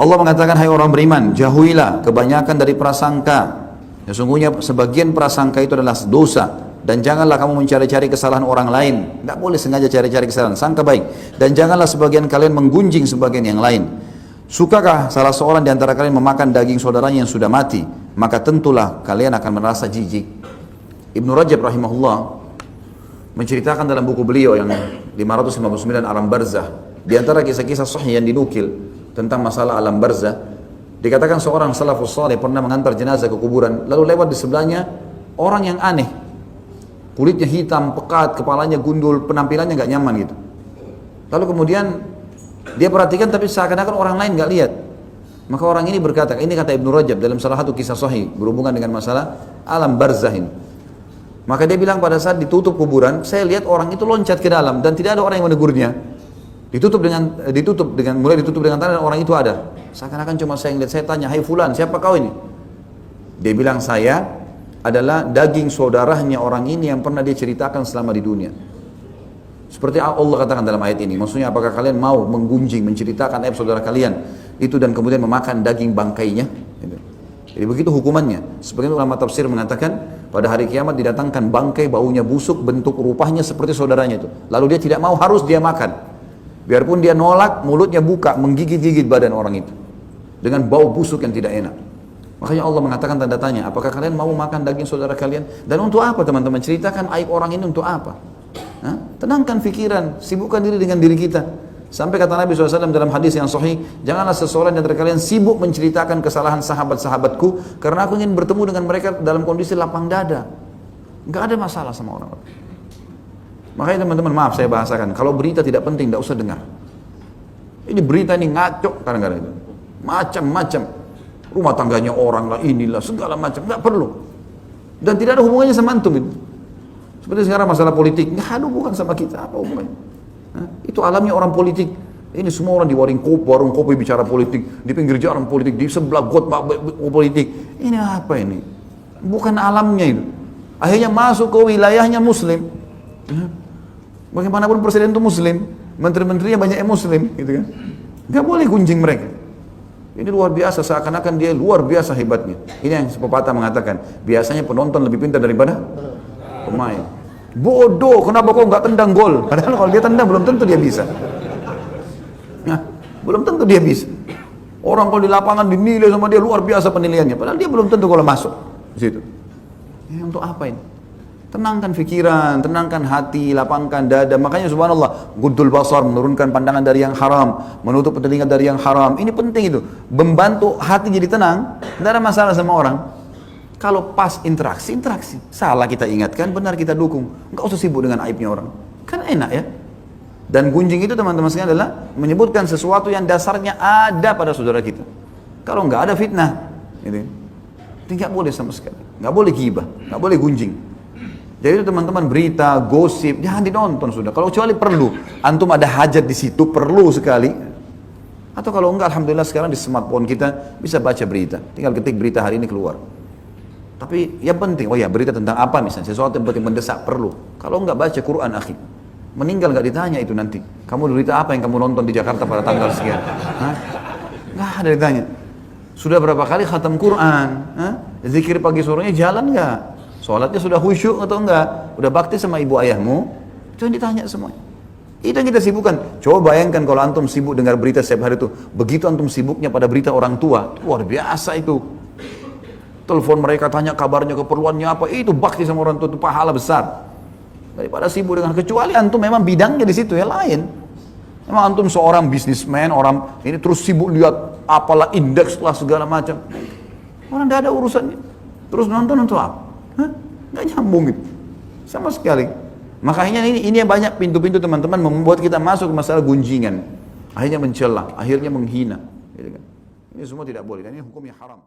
Allah mengatakan, hai orang beriman, jauhilah kebanyakan dari prasangka. Sesungguhnya sebagian prasangka itu adalah dosa. Dan janganlah kamu mencari-cari kesalahan orang lain. Tidak boleh sengaja cari-cari kesalahan, sangka baik. Dan janganlah sebagian kalian menggunjing sebagian yang lain. Sukakah salah seorang di antara kalian memakan daging saudaranya yang sudah mati? Maka tentulah kalian akan merasa jijik. Ibnu Rajab rahimahullah menceritakan dalam buku beliau yang 559 Alam Barzah, di antara kisah-kisah sahih yang dinukil tentang masalah alam barzah, dikatakan seorang salafus saleh pernah mengantar jenazah ke kuburan, lalu lewat di sebelahnya orang yang aneh, kulitnya hitam, pekat, kepalanya gundul, penampilannya nggak nyaman gitu. Lalu kemudian dia perhatikan tapi seakan-akan orang lain nggak lihat. Maka orang ini berkata, ini kata Ibnu Rajab dalam salah satu kisah sahih berhubungan dengan masalah alam barzah ini. Maka dia bilang pada saat ditutup kuburan, saya lihat orang itu loncat ke dalam dan tidak ada orang yang menegurnya. Mulai ditutup dengan tanah dan orang itu ada. Seakan-akan cuma saya lihat, saya tanya, hai fulan, siapa kau ini? Dia bilang, saya adalah daging saudaranya orang ini yang pernah dia ceritakan selama di dunia. Seperti Allah katakan dalam ayat ini, maksudnya apakah kalian mau menggunjing, menceritakan aib saudara kalian itu dan kemudian memakan daging bangkainya? Jadi begitu hukumannya. Sebagian ulama tafsir mengatakan pada hari kiamat didatangkan bangkai, baunya busuk, bentuk rupanya seperti saudaranya itu. Lalu dia tidak mau, harus dia makan. Biarpun dia nolak, mulutnya buka, menggigit-gigit badan orang itu dengan bau busuk yang tidak enak. Makanya Allah mengatakan tanda tanya, apakah kalian mau makan daging saudara kalian? Dan untuk apa teman-teman? Ceritakan aib orang ini untuk apa? Tenangkan pikiran, sibukkan diri dengan diri kita. Sampai kata Nabi SAW dalam hadis yang sahih, janganlah seseorang dari kalian sibuk menceritakan kesalahan sahabat-sahabatku, karena aku ingin bertemu dengan mereka dalam kondisi lapang dada. Gak ada masalah sama orang-orang. Makanya teman-teman, maaf saya bahasakan, kalau berita tidak penting, tidak usah dengar. Ini berita ini ngaco kadang-kadang itu. Macam-macam. Rumah tangganya orang lah, inilah, segala macam. Nggak perlu. Dan tidak ada hubungannya sama antum itu. Seperti sekarang masalah politik, nggak ada hubungan sama kita, apa hubungannya? Itu alamnya orang politik. Ini semua orang di warung kopi bicara politik, di pinggir jalan politik, di sebelah got politik. Ini apa ini? Bukan alamnya itu. Akhirnya masuk ke wilayahnya Muslim. Bagaimanapun presiden itu Muslim, menteri-menterinya banyak yang Muslim, gitu kan? Nggak boleh gunjing mereka. Ini luar biasa, seakan-akan dia luar biasa hebatnya. Ini yang pepatah mengatakan, biasanya penonton lebih pintar daripada pemain. Bodoh, kenapa kau nggak tendang gol? Padahal kalau dia tendang belum tentu dia bisa. Nah, belum tentu dia bisa. Orang kalau di lapangan dinilai sama dia luar biasa penilaiannya, padahal dia belum tentu kalau masuk di situ. Ya, untuk apa ini? Tenangkan pikiran, tenangkan hati, lapangkan dada. Makanya subhanallah, guddul basar, menurunkan pandangan dari yang haram, menutup telinga dari yang haram. Ini penting itu, membantu hati jadi tenang. Tidak ada masalah sama orang. Kalau pas interaksi. Salah kita ingatkan, benar kita dukung. Enggak usah sibuk dengan aibnya orang. Kan enak ya. Dan gunjing itu teman-teman sekalian adalah menyebutkan sesuatu yang dasarnya ada pada saudara kita. Kalau enggak ada fitnah, gitu. Itu enggak boleh sama sekali. Enggak boleh ghibah, enggak boleh gunjing. Jadi itu teman-teman, berita, gosip, jangan ditonton sudah. Kalau kecuali perlu, antum ada hajat di situ, perlu sekali. Atau kalau enggak, alhamdulillah sekarang di smartphone kita bisa baca berita. Tinggal ketik berita hari ini keluar. Tapi yang penting, oh ya berita tentang apa misalnya, sesuatu yang penting mendesak perlu. Kalau enggak baca Quran akhi, meninggal enggak ditanya itu nanti. Kamu berita apa yang kamu nonton di Jakarta pada tanggal sekian? Enggak ada ditanya. Sudah berapa kali khatam Quran? Zikir pagi sorenya jalan enggak? Sholatnya sudah khusyuk atau enggak? Udah bakti sama ibu ayahmu? Itu yang ditanya semuanya. Itu yang kita sibukkan. Coba bayangkan kalau antum sibuk dengar berita setiap hari itu. Begitu antum sibuknya pada berita orang tua, luar biasa itu. Telepon mereka, tanya kabarnya, keperluannya apa, itu bakti sama orang tua, itu pahala besar. Daripada sibuk dengan, kecuali antum memang bidangnya di situ ya lain. Memang antum seorang bisnismen, orang ini terus sibuk lihat apalah indeks lah segala macam. Orang tidak ada urusannya. Terus nonton untuk apa? Nggak nyambung gitu sama sekali. Makanya ini yang banyak pintu-pintu teman-teman membuat kita masuk ke masalah gunjingan, akhirnya mencela, akhirnya menghina, gitu kan. Ini semua tidak boleh dan ini hukumnya haram.